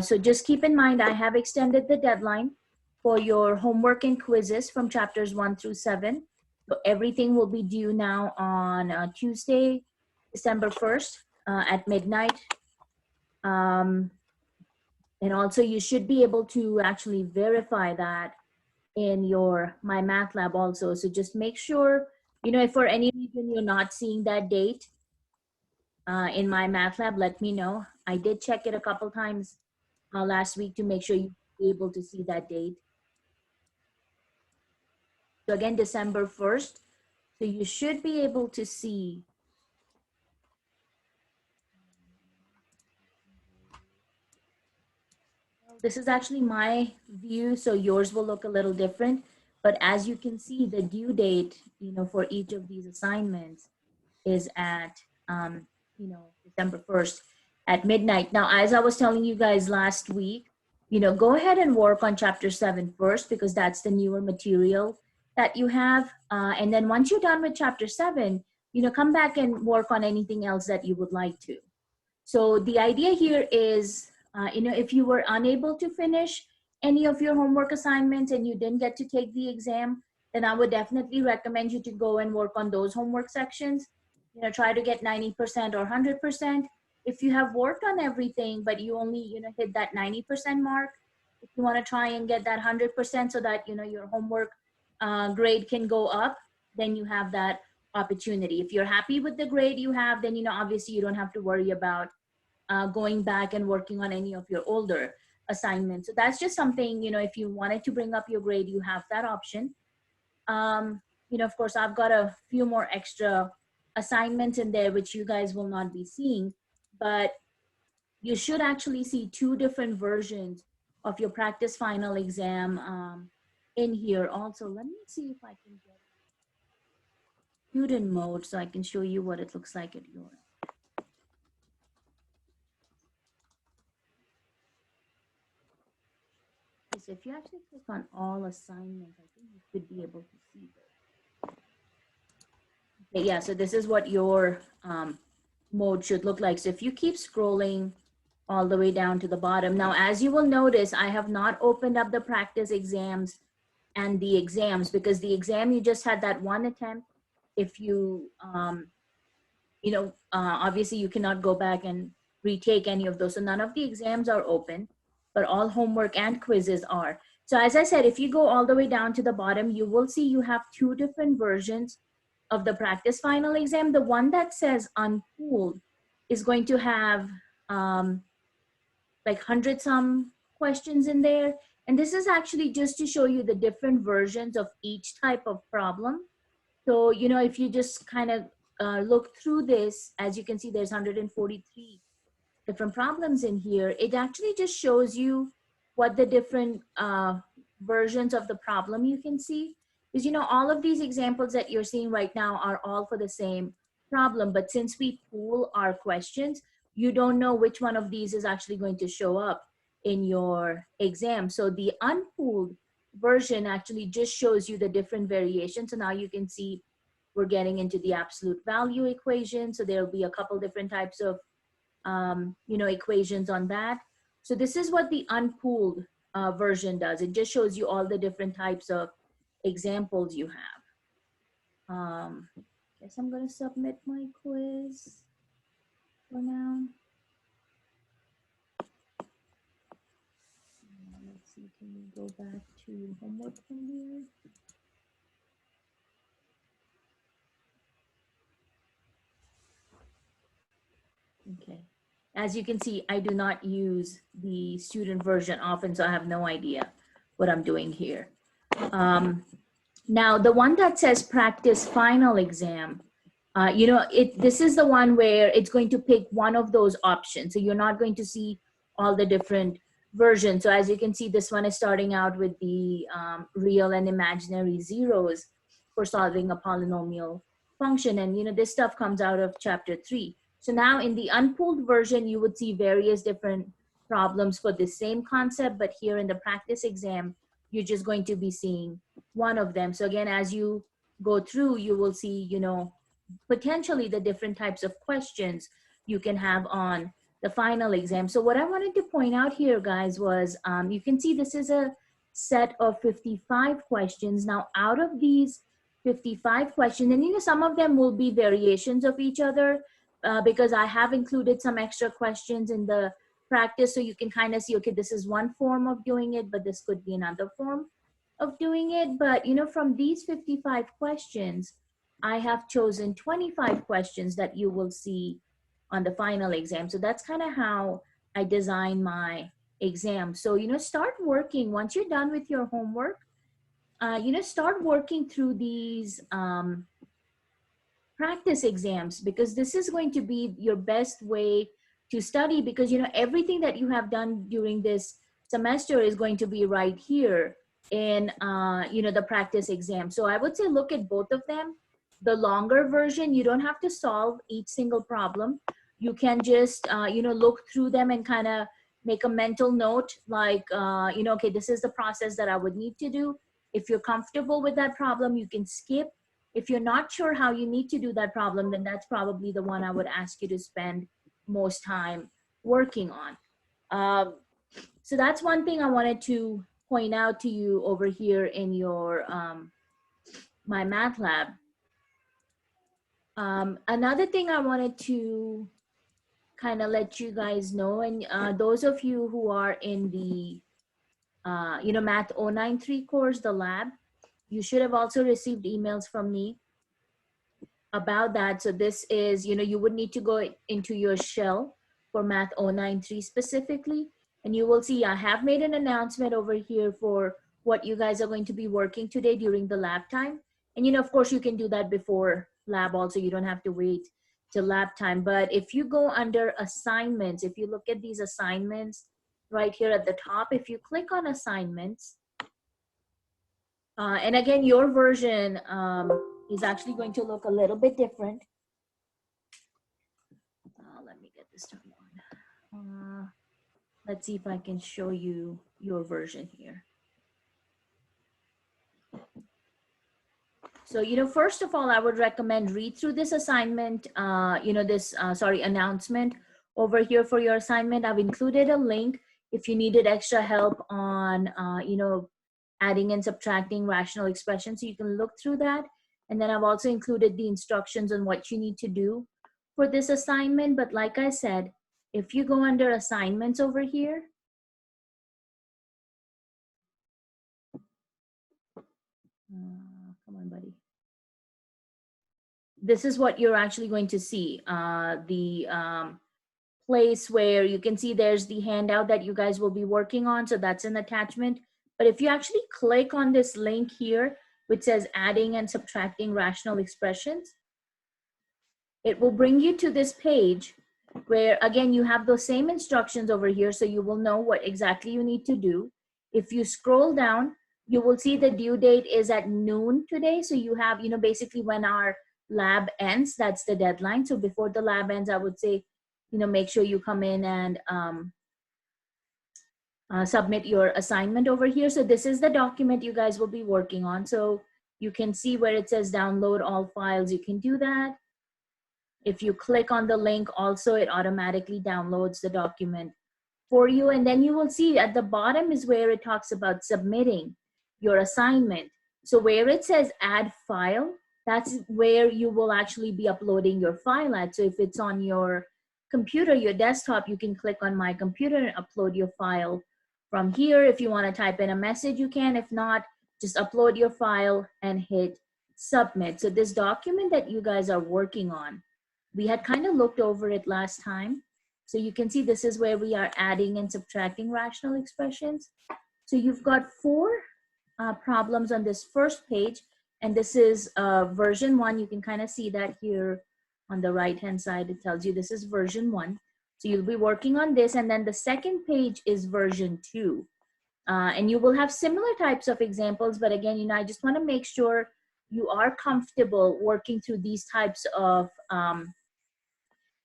So just keep in mind, I have extended the deadline for your homework and quizzes from chapters 1 through 7. So everything will be due now on Tuesday, December 1st at midnight. And also you should be able to actually verify that in your MyMathLab also. So just make sure, if for any reason you're not seeing that date in MyMathLab, let me know. I did check it a couple times last week to make sure you're able to see that date. So again, December 1st. So you should be able to see. This is actually my view, so yours will look a little different. But as you can see, the due date, for each of these assignments is at, December 1st at midnight. Now, as I was telling you guys last week, go ahead and work on chapter 7 first, because that's the newer material that you have. And then once you're done with chapter 7, come back and work on anything else that you would like to. So the idea here is, if you were unable to finish any of your homework assignments and you didn't get to take the exam, then I would definitely recommend you to go and work on those homework sections. Try to get 90% or 100%. If you have worked on everything, but you only, hit that 90% mark, if you want to try and get that 100% so that, your homework grade can go up, then you have that opportunity. If you're happy with the grade you have, then, obviously you don't have to worry about going back and working on any of your older assignments. So that's just something, if you wanted to bring up your grade, you have that option. Of course, I've got a few more extra assignments in there, which you guys will not be seeing, but you should actually see 2 different versions of your practice final exam in here also. Let me see if I can get student mode so I can show you what it looks like at your. So if you actually click on all assignments, I think you should be able to see this. Okay, yeah, so this is what your mode should look like. So if you keep scrolling all the way down to the bottom. Now, as you will notice, I have not opened up the practice exams and the exams, because the exam, you just had that one attempt. If you, obviously you cannot go back and retake any of those. So none of the exams are open, but all homework and quizzes are. So as I said, if you go all the way down to the bottom, you will see you have 2 different versions of the practice final exam. The one that says unpooled is going to have like 100-some questions in there. And this is actually just to show you the different versions of each type of problem. So, if you just kind of look through this, as you can see, there's 143 different problems in here. It actually just shows you what the different versions of the problem you can see. Because, all of these examples that you're seeing right now are all for the same problem. But since we pool our questions, you don't know which one of these is actually going to show up in your exam. So the unpooled version actually just shows you the different variations. So now you can see we're getting into the absolute value equation. So there'll be a couple different types of equations on that. So this is what the unpooled version does. It just shows you all the different types of examples you have. Guess I'm gonna submit my quiz for now. Let's see, can we go back to homework from here? Okay. As you can see, I do not use the student version often, so I have no idea what I'm doing here. Now, the one that says practice final exam, this is the one where it's going to pick one of those options. So you're not going to see all the different versions. So as you can see, this one is starting out with the real and imaginary zeros for solving a polynomial function. And, this stuff comes out of chapter 3. So now in the unpooled version, you would see various different problems for the same concept, but here in the practice exam, you're just going to be seeing one of them. So again, as you go through, you will see, potentially the different types of questions you can have on the final exam. So what I wanted to point out here, guys, was you can see this is a set of 55 questions. Now, out of these 55 questions, and some of them will be variations of each other because I have included some extra questions in the practice, so you can kind of see, okay, this is one form of doing it, but this could be another form of doing it. But from these 55 questions, I have chosen 25 questions that you will see on the final exam. So that's kind of how I design my exam. So start working once you're done with your homework. Start working through these practice exams, because this is going to be your best way to study, because everything that you have done during this semester is going to be right here in the practice exam. So I would say look at both of them. The longer version, you don't have to solve each single problem. You can just look through them and kind of make a mental note, like okay, this is the process that I would need to do. If you're comfortable with that problem, you can skip. If you're not sure how you need to do that problem, then that's probably the one I would ask you to spend most time working on. So that's one thing I wanted to point out to you over here in your MyMathLab. Another thing I wanted to kind of let you guys know, and those of you who are in the Math 093 course, the lab, you should have also received emails from me about that. So this is, you would need to go into your shell for Math 093 specifically, and you will see I have made an announcement over here for what you guys are going to be working today during the lab time. And of course you can do that before lab also, you don't have to wait till lab time. But if you go under assignments, if you look at these assignments right here at the top, if you click on assignments, and again, your version is actually going to look a little bit different. Let me get this turned on. Let's see if I can show you your version here. So, first of all, I would recommend read through this assignment, announcement over here for your assignment. I've included a link if you needed extra help on, adding and subtracting rational expressions, so you can look through that. And then I've also included the instructions on what you need to do for this assignment. But like I said, if you go under assignments over here, come on, buddy. This is what you're actually going to see. The place where you can see there's the handout that you guys will be working on. So that's an attachment. But if you actually click on this link here, which says adding and subtracting rational expressions, it will bring you to this page where, again, you have those same instructions over here, so you will know what exactly you need to do. If you scroll down, you will see the due date is at noon today. So you have, basically when our lab ends, that's the deadline. So before the lab ends, I would say, make sure you come in and submit your assignment over here. So this is the document you guys will be working on. So you can see where it says download all files, you can do that. If you click on the link also, it automatically downloads the document for you. And then you will see at the bottom is where it talks about submitting your assignment. So where it says add file, that's where you will actually be uploading your file at. So if it's on your computer, your desktop, you can click on my computer and upload your file from here. If you want to type in a message, you can. If not, just upload your file and hit submit. So this document that you guys are working on, we had kind of looked over it last time. So you can see this is where we are adding and subtracting rational expressions. So you've got 4 problems on this first page, and this is version 1. You can kind of see that here on the right hand side. It tells you this is version 1. So you'll be working on this, and then the second page is version 2. And you will have similar types of examples, but again, I just want to make sure you are comfortable working through these types of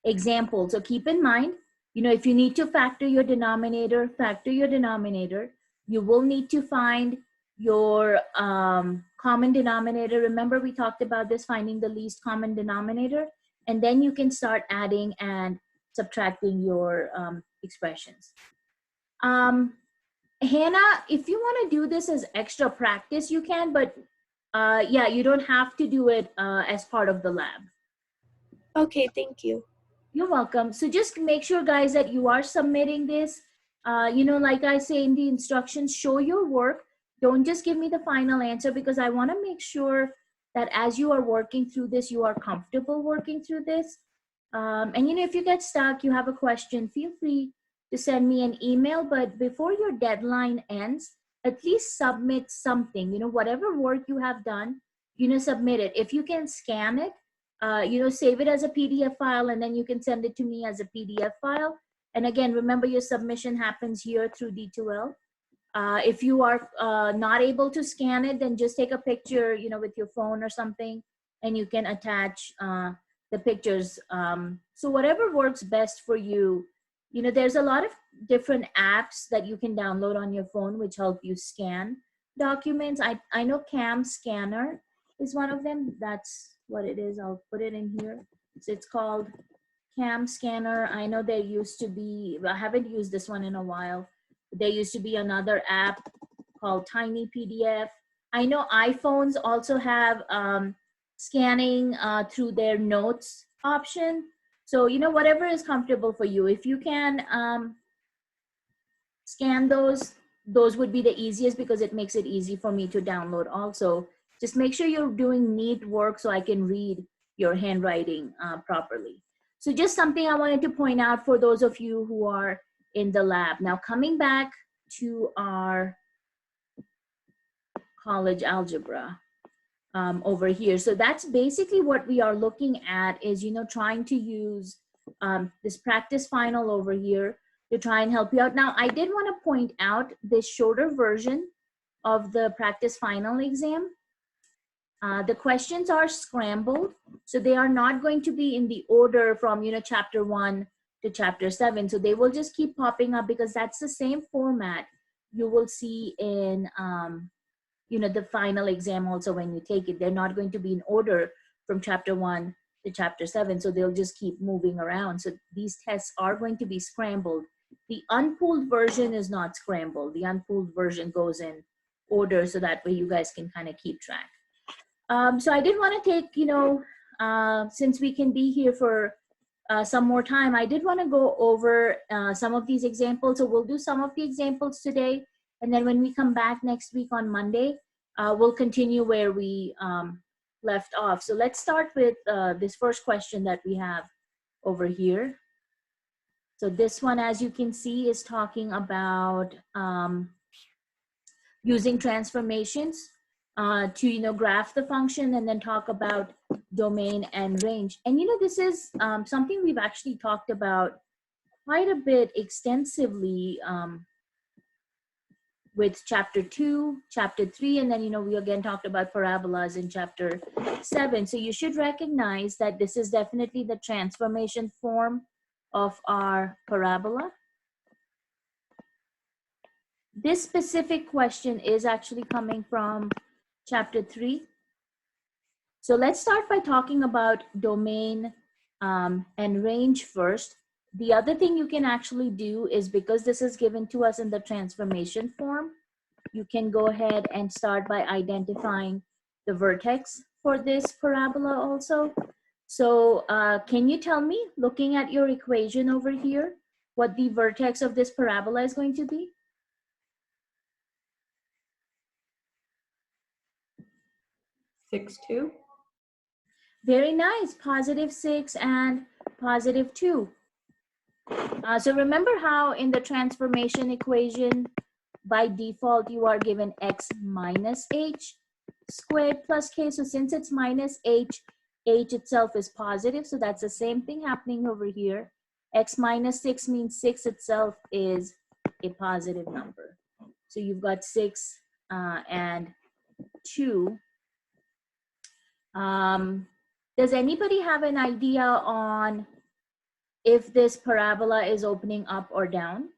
examples. So keep in mind, if you need to factor your denominator, factor your denominator. You will need to find your common denominator. Remember, we talked about this, finding the least common denominator, and then you can start adding and subtracting your expressions. Hannah, if you want to do this as extra practice, you can, but yeah, you don't have to do it as part of the lab. Okay, thank you. You're welcome. So just make sure, guys, that you are submitting this. Like I say in the instructions, show your work. Don't just give me the final answer, because I want to make sure that as you are working through this, you are comfortable working through this. And if you get stuck, you have a question, feel free to send me an email. But before your deadline ends, at least submit something. Whatever work you have done, submit it. If you can scan it, save it as a PDF file, and then you can send it to me as a PDF file. And again, remember, your submission happens here through D2L. If you are not able to scan it, then just take a picture, with your phone or something, and you can attach the pictures. So whatever works best for you. There's a lot of different apps that you can download on your phone which help you scan documents. I know Cam Scanner is one of them. That's what it is. I'll put it in here. So it's called Cam Scanner. I know there used to be, I haven't used this one in a while. There used to be another app called Tiny PDF. I know iPhones also have scanning through their notes option. So, whatever is comfortable for you. If you can scan those would be the easiest, because it makes it easy for me to download also. Just make sure you're doing neat work so I can read your handwriting properly. So just something I wanted to point out for those of you who are in the lab. Now, coming back to our college algebra over here. So that's basically what we are looking at, is, trying to use this practice final over here to try and help you out. Now, I did want to point out this shorter version of the practice final exam. The questions are scrambled, so they are not going to be in the order from, chapter 1 to chapter 7. So they will just keep popping up, because that's the same format you will see in, the final exam also when you take it. They're not going to be in order from chapter 1 to chapter 7. So they'll just keep moving around. So these tests are going to be scrambled. The unpooled version is not scrambled. The unpooled version goes in order, so that way you guys can kind of keep track. So I did want to take, since we can be here for some more time, I did want to go over some of these examples. So we'll do some of the examples today. And then when we come back next week on Monday, we'll continue where we left off. So let's start with this first question that we have over here. So this one, as you can see, is talking about using transformations to graph the function, and then talk about domain and range. And this is something we've actually talked about quite a bit extensively with chapter 2, chapter 3, and then we again talked about parabolas in chapter 7. So you should recognize that this is definitely the transformation form of our parabola. This specific question is actually coming from chapter 3. So let's start by talking about domain and range first. The other thing you can actually do is, because this is given to us in the transformation form, you can go ahead and start by identifying the vertex for this parabola also. So can you tell me, looking at your equation over here, what the vertex of this parabola is going to be? Six, 2. Very nice, +6 and +2. So remember how in the transformation equation, by default, you are given x minus h squared plus k. So since it's minus h itself is positive. So that's the same thing happening over here. X minus 6 means 6 itself is a positive number. So you've got 6 and 2. Does anybody have an idea on if this parabola is opening up or down?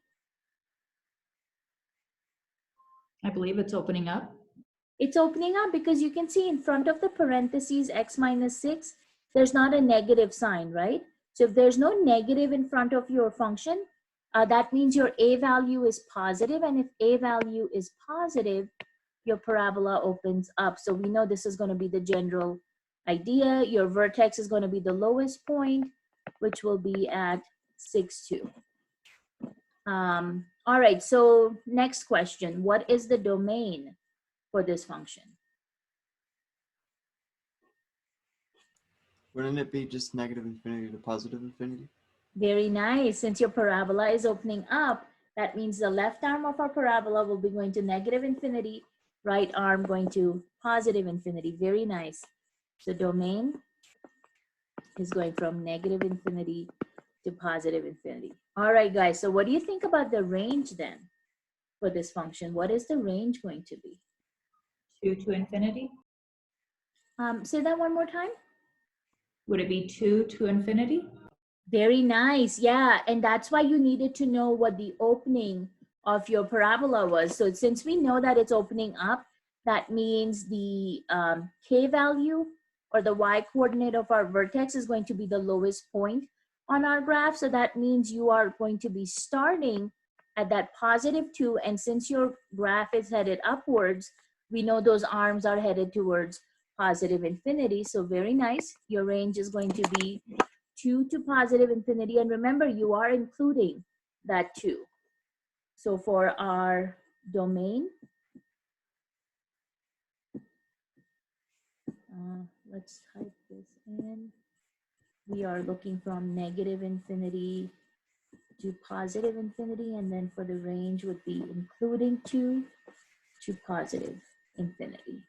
I believe it's opening up. It's opening up, because you can see in front of the parentheses x minus 6, there's not a negative sign, right? So if there's no negative in front of your function, that means your a value is positive, and if a value is positive, your parabola opens up. So we know this is going to be the general idea. Your vertex is going to be the lowest point, which will be at 6, 2. All right, so next question. What is the domain for this function? Wouldn't it be just negative infinity to positive infinity? Very nice. Since your parabola is opening up, that means the left arm of our parabola will be going to negative infinity, right arm going to positive infinity. Very nice. So domain is going from negative infinity to positive infinity. All right, guys. So what do you think about the range then for this function? What is the range going to be? 2 to infinity? Say that one more time. Would it be 2 to infinity? Very nice. Yeah. And that's why you needed to know what the opening of your parabola was. So since we know that it's opening up, that means the k value or the y coordinate of our vertex is going to be the lowest point on our graph. So that means you are going to be starting at that positive 2. And since your graph is headed upwards, we know those arms are headed towards positive infinity. So very nice. Your range is going to be 2 to positive infinity. And remember, you are including that 2. So for our domain, let's type this in. We are looking from negative infinity to positive infinity. And then for the range would be including 2 to positive infinity.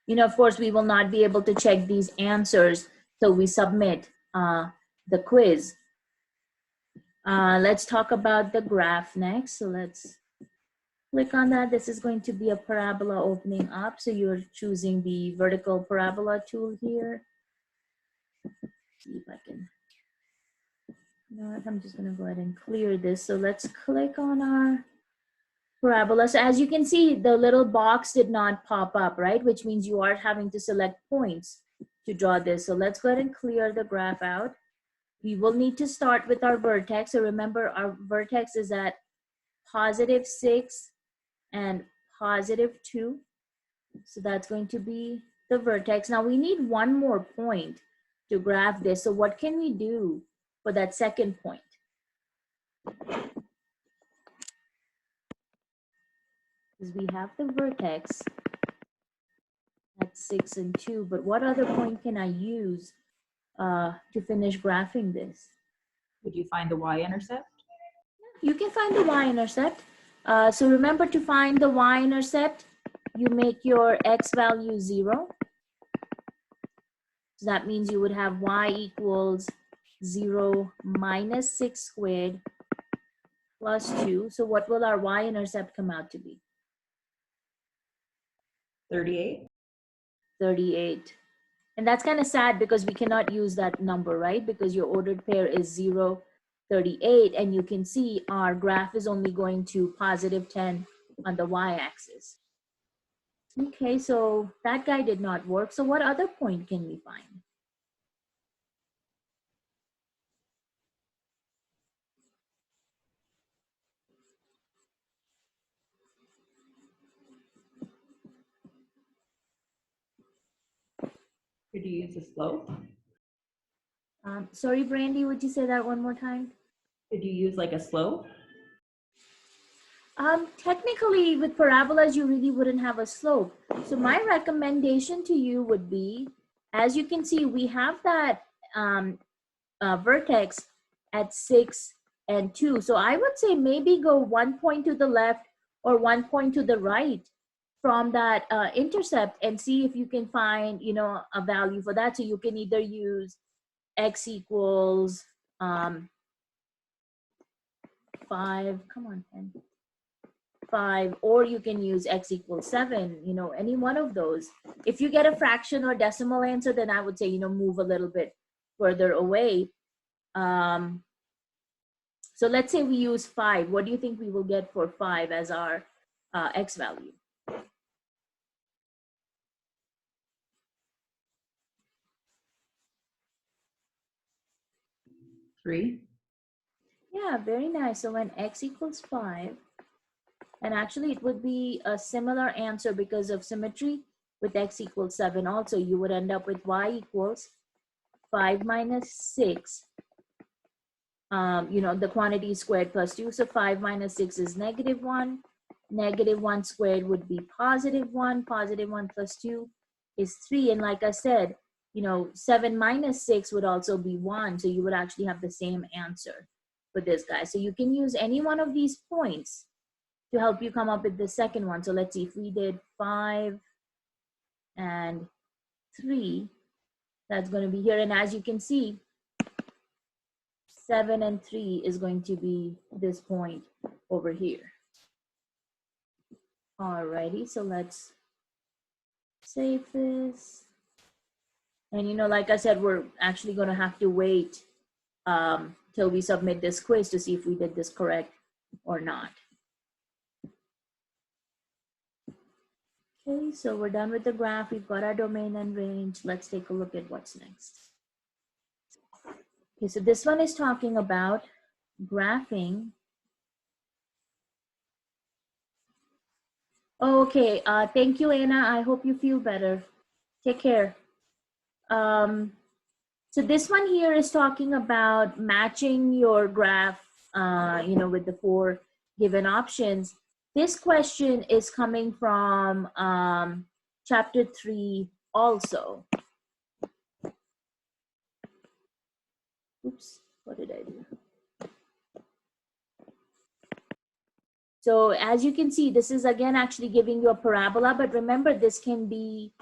You know, of course, we will not be able to check these answers till we submit the quiz. Let's talk about the graph next. So let's click on that. This is going to be a parabola opening up. So you're choosing the vertical parabola tool here. See if I can, you know what, I'm just gonna go ahead and clear this. So let's click on our parabola. So as you can see, the little box did not pop up, right? Which means you are having to select points to draw this. So let's go ahead and clear the graph out. We will need to start with our vertex. So remember, our vertex is at positive 6 and positive 2. So that's going to be the vertex. Now we need one more point to graph this. So what can we do for that second point? Because we have the vertex at 6 and 2, but what other point can I use to finish graphing this? Would you find the y-intercept? You can find the y-intercept. So remember, to find the y-intercept, you make your x value 0. So that means you would have y equals 0 minus 6 squared plus 2. So what will our y-intercept come out to be? 38. 38. And that's kind of sad because we cannot use that number, right? Because your ordered pair is 0, 38. And you can see our graph is only going to positive 10 on the y-axis. Okay, so that guy did not work. So what other point can we find? Could you use the slope? Sorry, Brandy, would you say that one more time? Could you use like a slope? Technically, with parabolas, you really wouldn't have a slope. So my recommendation to you would be, as you can see, we have that vertex at 6 and 2. So I would say maybe go 1 point to the left or 1 point to the right from that intercept and see if you can find, you know, a value for that. So you can either use x equals 5, come on, 10. 5, or you can use x equals 7, you know, any one of those. If you get a fraction or decimal answer, then I would say, you know, move a little bit further away. So let's say we use 5. What do you think we will get for 5 as our x value? 3. Yeah, very nice. So when x equals 5, and actually it would be a similar answer because of symmetry with x equals 7 also. You would end up with y equals 5 minus 6. You know, the quantity squared plus 2. So 5 minus 6 is negative 1. Negative 1 squared would be positive 1. Positive 1 plus 2 is 3. And like I said, you know, 7 minus 6 would also be 1. So you would actually have the same answer for this guy. So you can use any one of these points to help you come up with the second one. So let's see, if we did 5 and 3, that's going to be here. And as you can see, 7 and 3 is going to be this point over here. Alrighty, so let's save this. And you know, like I said, we're actually going to have to wait till we submit this quiz to see if we did this correct or not. Okay, so we're done with the graph. We've got our domain and range. Let's take a look at what's next. Okay, so this one is talking about graphing. Okay, thank you, Anna. I hope you feel better. Take care. So this one here is talking about matching your graph, you know, with the 4 given options. This question is coming from chapter 3 also. Oops, what did I do? So as you can see, this is again actually giving you a parabola, but remember this can be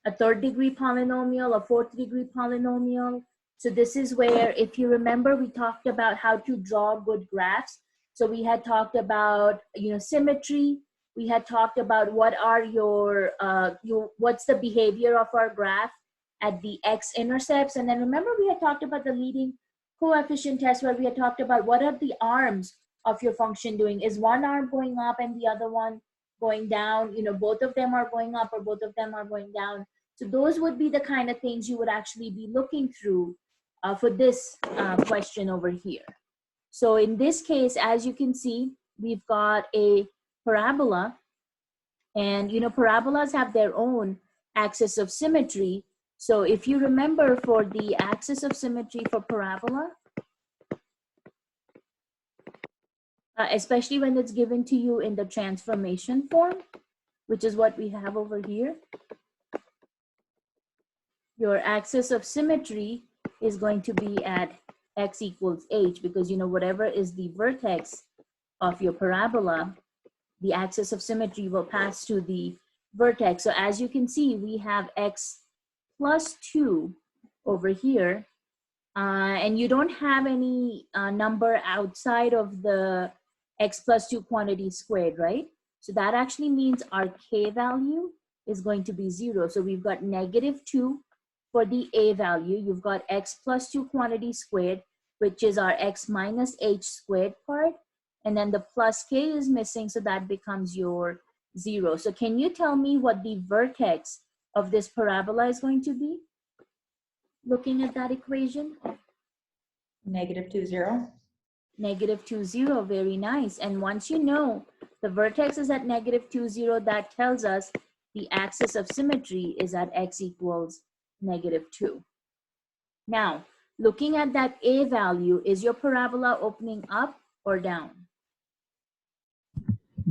a 3rd degree polynomial, a 4th degree polynomial. So this is where, if you remember, we talked about how to draw good graphs. So we had talked about, you know, symmetry. We had talked about what are your what's the behavior of our graph at the x-intercepts. And then remember we had talked about the leading coefficient test, where we had talked about what are the arms of your function doing. Is one arm going up and the other one going down? You know, both of them are going up or both of them are going down. So those would be the kind of things you would actually be looking through for this question over here. So in this case, as you can see, we've got a parabola, and you know, parabolas have their own axis of symmetry. So if you remember, for the axis of symmetry for parabola, especially when it's given to you in the transformation form, which is what we have over here, your axis of symmetry is going to be at x equals h, because you know, whatever is the vertex of your parabola, the axis of symmetry will pass to the vertex. So as you can see, we have x plus 2 over here, and you don't have any number outside of the x plus 2 quantity squared, right? So that actually means our k value is going to be 0. So we've got negative 2 for the a value. You've got x plus 2 quantity squared, which is our x minus h squared part. And then the plus k is missing, so that becomes your 0. So can you tell me what the vertex of this parabola is going to be? Looking at that equation. Negative 2, 0. Negative 2, 0, very nice. And once you know the vertex is at negative 2, 0, that tells us the axis of symmetry is at x equals negative 2. Now, looking at that a value, is your parabola opening up or down?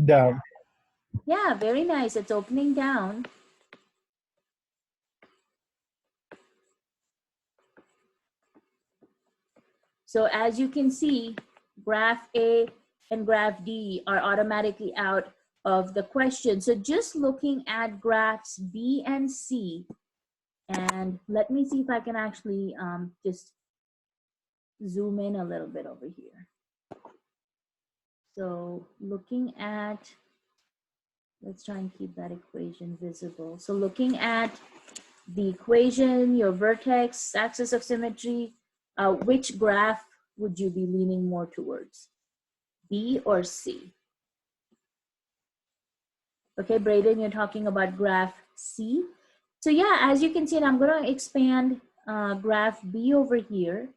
Down. Yeah, very nice. It's opening down. So as you can see, graph A and graph D are automatically out of the question. So just looking at graphs B and C, and let me see if I can actually just zoom in a little bit over here. So looking at, let's try and keep that equation visible. So looking at the equation, your vertex, axis of symmetry, which graph would you be leaning more towards? B or C? Okay, Braden, you're talking about graph C. So yeah, as you can see, and I'm going to expand graph B over here.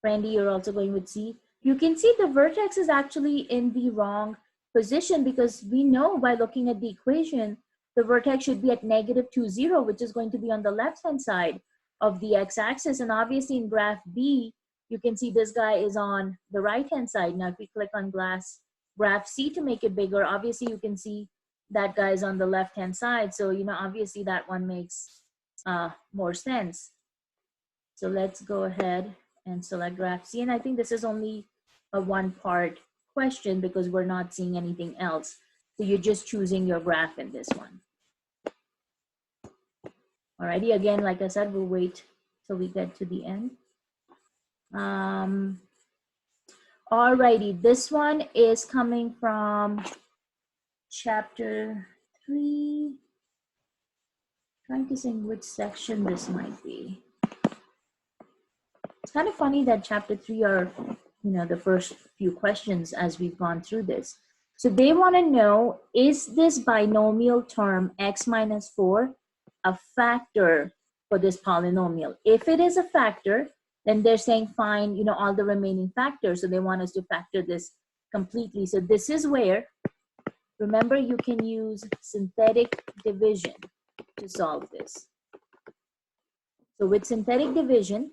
Randy, you're also going with C. You can see the vertex is actually in the wrong position because we know by looking at the equation, the vertex should be at -2, 0, which is going to be on the left-hand side of the x-axis. And obviously in graph B, you can see this guy is on the right-hand side. Now, if we click on graph C to make it bigger, obviously you can see that guy is on the left-hand side. So, you know, obviously that one makes more sense. So let's go ahead and select graph C. And I think this is only a one-part question because we're not seeing anything else. So you're just choosing your graph in this one. Alrighty, again, like I said, we'll wait till we get to the end. Alrighty, this one is coming from chapter 3. Trying to think which section this might be. It's kind of funny that chapter 3 are, you know, the first few questions as we've gone through this. So they want to know, is this binomial term x minus 4 a factor for this polynomial? If it is a factor, then they're saying find, you know, all the remaining factors. So they want us to factor this completely. So this is where, remember, you can use synthetic division to solve this. So with synthetic division,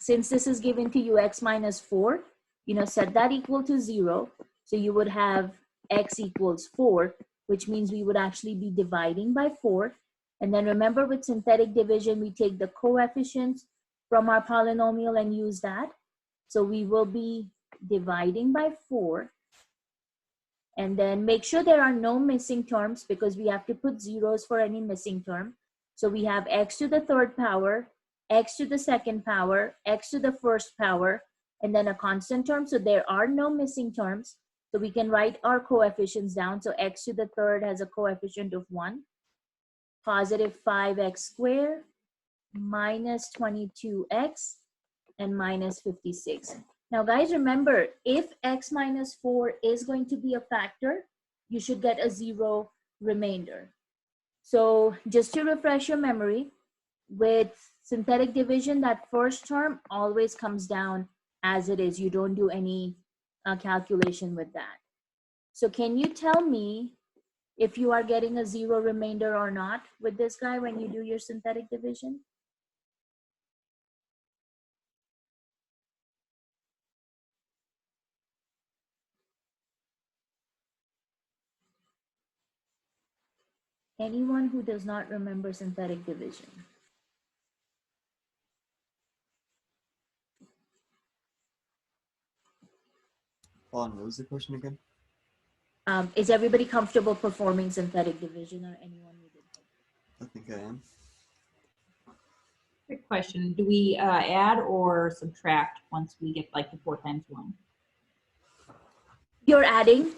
since this is given to you x minus 4, you know, set that equal to 0. So you would have x equals 4, which means we would actually be dividing by 4. And then remember, with synthetic division, we take the coefficients from our polynomial and use that. So we will be dividing by 4. And then make sure there are no missing terms because we have to put zeros for any missing term. So we have x to the 3rd power, x to the 2nd power, x to the 1st power, and then a constant term. So there are no missing terms. So we can write our coefficients down. So x to the 3rd has a coefficient of 1, positive 5x squared, minus 22x, and minus 56. Now guys, remember, if x minus 4 is going to be a factor, you should get a 0 remainder. So just to refresh your memory, with synthetic division, that first term always comes down as it is. You don't do any calculation with that. So can you tell me if you are getting a 0 remainder or not with this guy when you do your synthetic division? Anyone who does not remember synthetic division? Hold on, what was the question again? Is everybody comfortable performing synthetic division, or anyone who did? I think I am. Quick question. Do we add or subtract once we get like the 4 times 1? You're adding.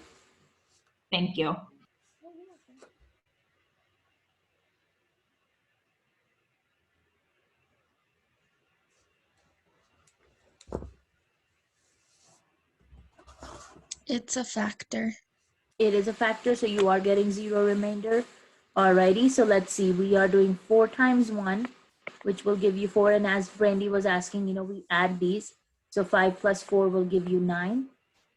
Thank you. It's a factor. It is a factor, so you are getting 0 remainder. Alrighty, so let's see. We are doing 4 times 1, which will give you 4. And as Brandy was asking, you know, we add these. So 5 plus 4 will give you 9.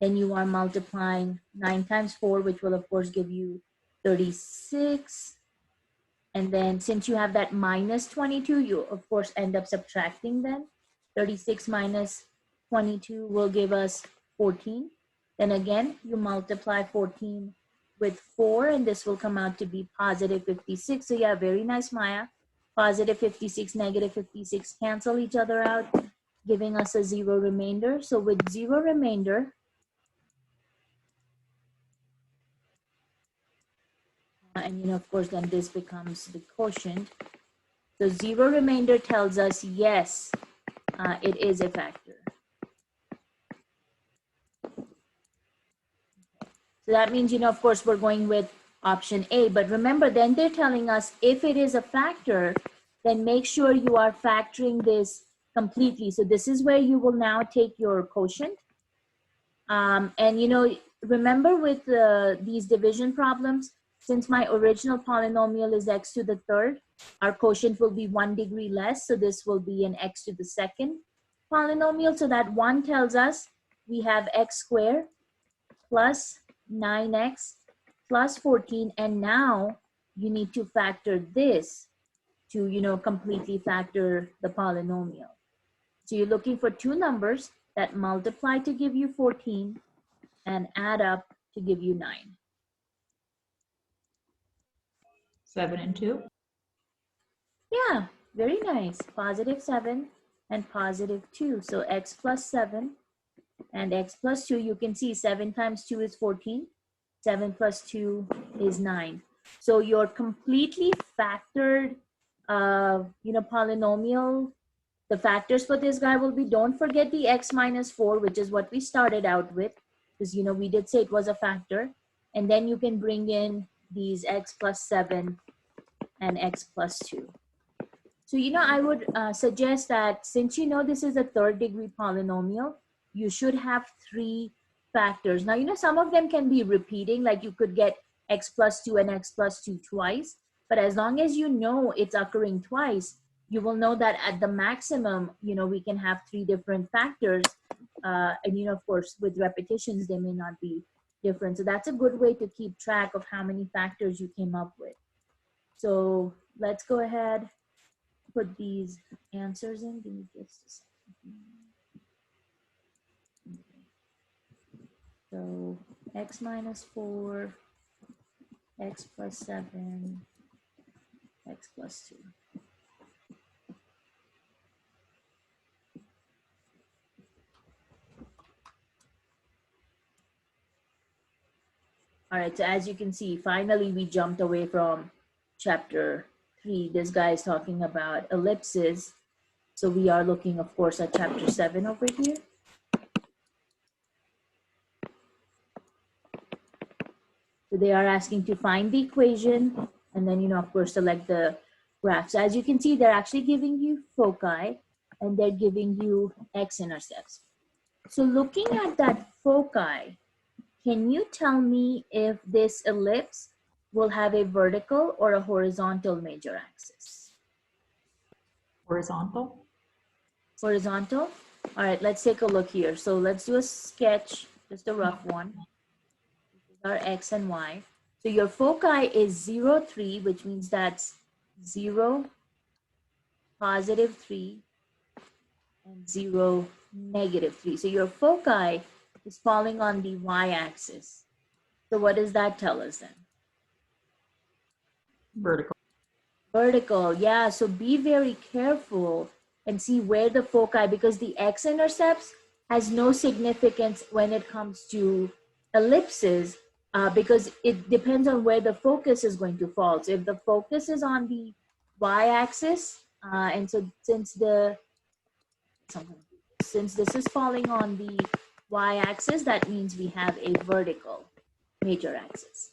Then you are multiplying 9 times 4, which will of course give you 36. And then since you have that minus 22, you of course end up subtracting then. 36 minus 22 will give us 14. Then again, you multiply 14 with 4, and this will come out to be positive 56. So yeah, very nice, Maya. Positive 56, negative 56 cancel each other out, giving us a 0 remainder. So with 0 remainder, and you know, of course, then this becomes the quotient. So 0 remainder tells us yes, it is a factor. So that means, you know, of course, we're going with option A. But remember, then they're telling us if it is a factor, then make sure you are factoring this completely. So this is where you will now take your quotient. And, you know, remember with these division problems, since my original polynomial is x to the 3rd, our quotient will be 1 degree less. So this will be an x to the 2nd. polynomial. So that 1 tells us we have x squared plus 9x plus 14. And now you need to factor this to, you know, completely factor the polynomial. So you're looking for two numbers that multiply to give you 14 and add up to give you 9. 7 and 2. Yeah, very nice. Positive 7 and positive 2. So x plus 7 and x plus 2. You can see 7 times 2 is 14. 7 plus 2 is 9. So your completely factored, you know, polynomial, the factors for this guy will be, don't forget the x minus 4, which is what we started out with, because, you know, we did say it was a factor. And then you can bring in these x plus 7 and x plus 2. So, you know, I would suggest that since you know this is a third degree polynomial, you should have 3 factors. Now, you know, some of them can be repeating, like you could get x plus 2 and x plus 2 twice. But as long as you know it's occurring twice, you will know that at the maximum, you know, we can have 3 different factors. And, you know, of course, with repetitions, they may not be different. So that's a good way to keep track of how many factors you came up with. So let's go ahead, put these answers in. Give me just a second. Okay. So x minus 4, x plus 7, x plus 2. All right, so as you can see, finally we jumped away from chapter 3. This guy is talking about ellipses. So we are looking, of course, at chapter 7 over here. So they are asking to find the equation and then, you know, of course, select the graph. So as you can see, they're actually giving you foci and they're giving you x-intercepts. So looking at that foci, can you tell me if this ellipse will have a vertical or a horizontal major axis? Horizontal. Horizontal? All right, let's take a look here. So let's do a sketch, just a rough one. This is our x and y. So your foci is 0, 3, which means that's 0, positive 3, and 0, negative 3. So your foci is falling on the y-axis. So what does that tell us then? Vertical. Vertical, yeah. So be very careful and see where the foci, because the x-intercepts has no significance when it comes to ellipses, because it depends on where the focus is going to fall. So if the focus is on the y-axis, and so since this is falling on the y-axis, that means we have a vertical major axis.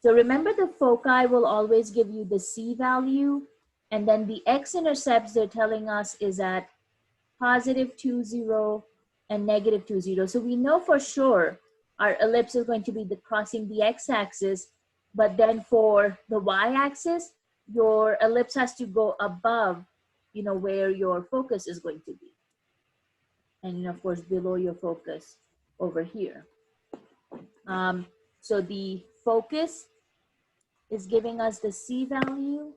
So remember, the foci will always give you the C value, and then the x-intercepts they're telling us is at positive 2, 0 and negative 2, 0. So we know for sure our ellipse is going to be crossing the x-axis, but then for the y-axis, your ellipse has to go above, you know, where your focus is going to be. And, you know, of course, below your focus over here. So the focus is giving us the C value.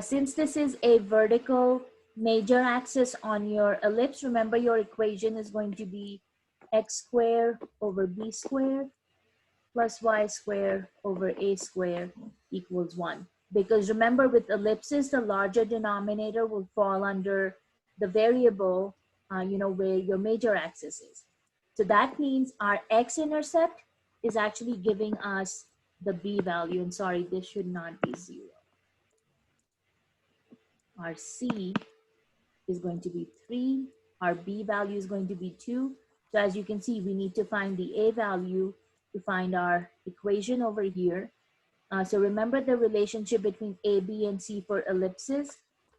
Since this is a vertical major axis on your ellipse, remember your equation is going to be x squared over b squared plus y squared over a squared equals 1. Because remember, with ellipses, the larger denominator will fall under the variable, you know, where your major axis is. So that means our x-intercept is actually giving us the b value. And sorry, this should not be 0. Our C is going to be 3. Our B value is going to be 2. So as you can see, we need to find the A value to find our equation over here. So remember, the relationship between A, B, and C for ellipses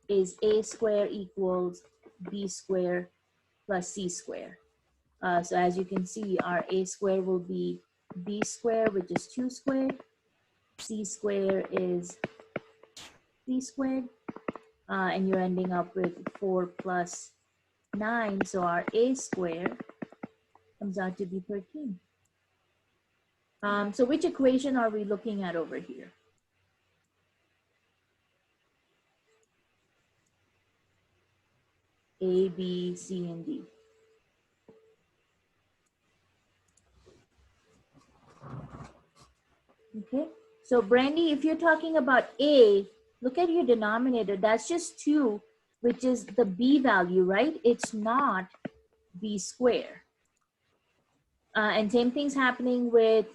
is A squared equals B squared plus C squared. So as you can see, our A squared will be B squared, which is 2 squared. C squared is b squared, and you're ending up with 4 plus 9. So our a squared comes out to be 13. So which equation are we looking at over here? A, B, C, and D. Okay, so Brandy, if you're talking about A, look at your denominator. That's just 2, which is the B value, right? It's not B squared. And same thing's happening with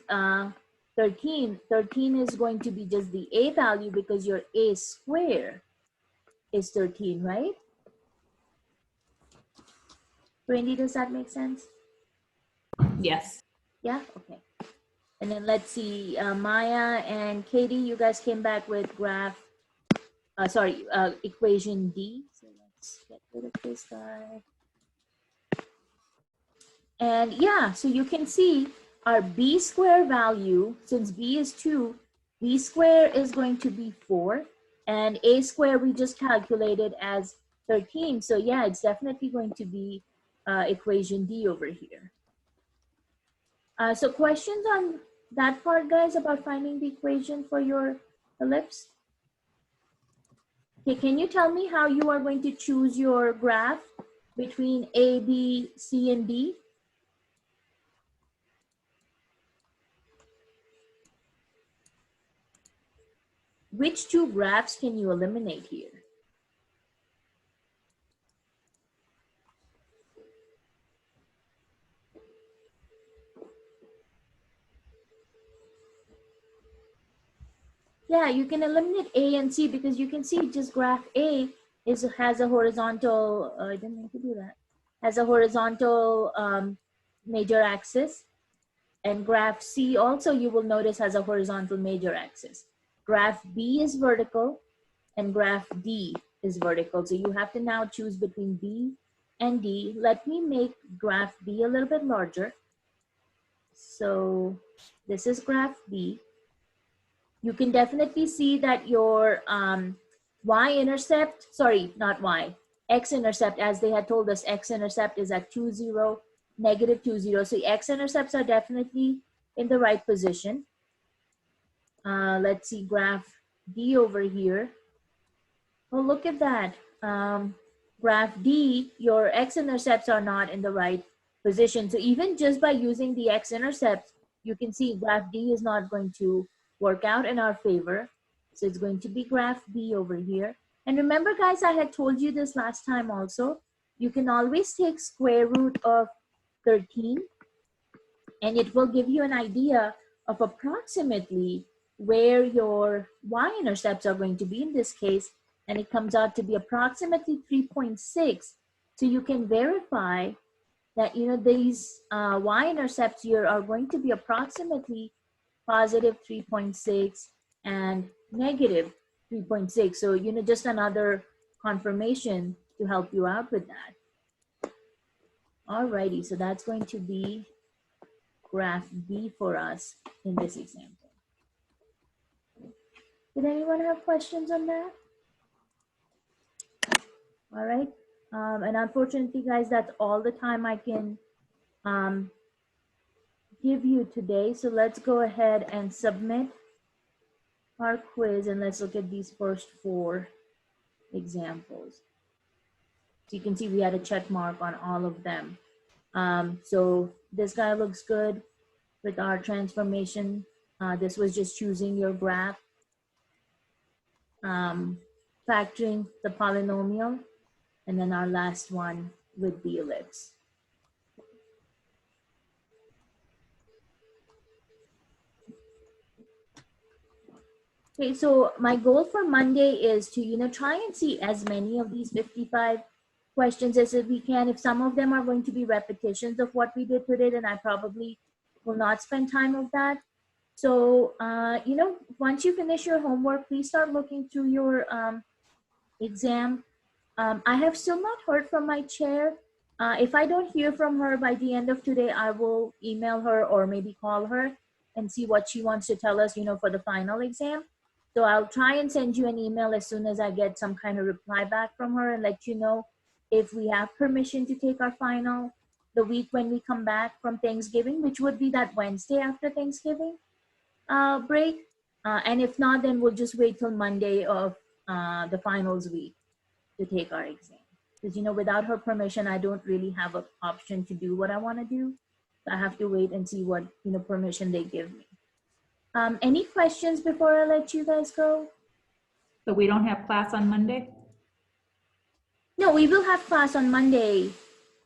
13. 13 is going to be just the A value because your A squared is 13, right? Brandy, does that make sense? Yes. Yeah, okay. And then let's see, Maya and Katie, you guys came back with equation D. So let's get rid of this guy. And yeah, so you can see our B square value, since B is 2, B square is going to be 4, and A square we just calculated as 13. So yeah, it's definitely going to be equation D over here. So questions on that part, guys, about finding the equation for your ellipse? Okay, can you tell me how you are going to choose your graph between A, B, C, and D? Which 2 graphs can you eliminate here? Yeah, you can eliminate A and C because you can see just graph A has a horizontal, I didn't mean to do that, has a horizontal major axis. And graph C also, you will notice, has a horizontal major axis. Graph B is vertical and graph D is vertical. So you have to now choose between B and D. Let me make graph B a little bit larger. So this is graph B. You can definitely see that your y-intercept, sorry, not y, x-intercept, as they had told us, x-intercept is at 2, 0, negative 2, 0. So x-intercepts are definitely in the right position. Let's see graph D over here. Oh, look at that. Graph D, your x-intercepts are not in the right position. So even just by using the x-intercepts, you can see graph D is not going to work out in our favor. So it's going to be graph B over here. And remember, guys, I had told you this last time also. You can always take square root of 13, and it will give you an idea of approximately where your y-intercepts are going to be in this case, and it comes out to be approximately 3.6. So you can verify that, you know, these y-intercepts here are going to be approximately positive 3.6 and negative 3.6. So, you know, just another confirmation to help you out with that. Alrighty, so that's going to be graph B for us in this example. Did anyone have questions on that? All right, and unfortunately, guys, that's all the time I can give you today. So let's go ahead and submit our quiz, and let's look at these first 4 examples. So you can see we had a check mark on all of them. So this guy looks good with our transformation. This was just choosing your graph, factoring the polynomial, and then our last one with the ellipse. Okay, so my goal for Monday is to, you know, try and see as many of these 55 questions as we can. If some of them are going to be repetitions of what we did today, then I probably will not spend time of that. So, you know, once you finish your homework, please start looking through your exam. I have still not heard from my chair. If I don't hear from her by the end of today, I will email her or maybe call her and see what she wants to tell us, you know, for the final exam. So I'll try and send you an email as soon as I get some kind of reply back from her and let you know if we have permission to take our final the week when we come back from Thanksgiving, which would be that Wednesday after Thanksgiving break. And if not, then we'll just wait till Monday of the finals week to take our exam. Because, without her permission, I don't really have an option to do what I want to do. I have to wait and see what, permission they give me. Any questions before I let you guys go? So we don't have class on Monday? No, we will have class on Monday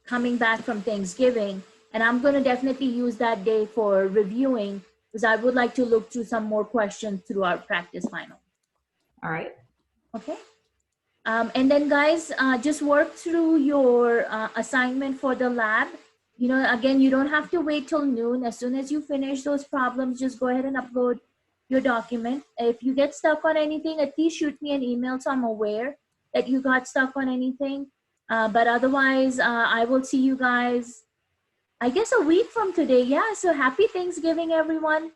coming back from Thanksgiving. And I'm going to definitely use that day for reviewing because I would like to look through some more questions through our practice final. All right. Okay. And then guys, just work through your assignment for the lab. Again, you don't have to wait till noon. As soon as you finish those problems, just go ahead and upload your document. If you get stuck on anything, at least shoot me an email so I'm aware that you got stuck on anything. But otherwise, I will see you guys, I guess, a week from today. Yeah, so happy Thanksgiving, everyone.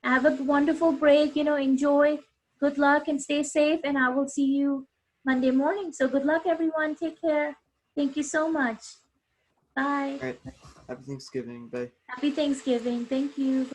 Have a wonderful break, enjoy. Good luck and stay safe, and I will see you Monday morning. So good luck, everyone. Take care. Thank you so much. Bye. All right. Happy Thanksgiving. Bye. Happy Thanksgiving. Thank you.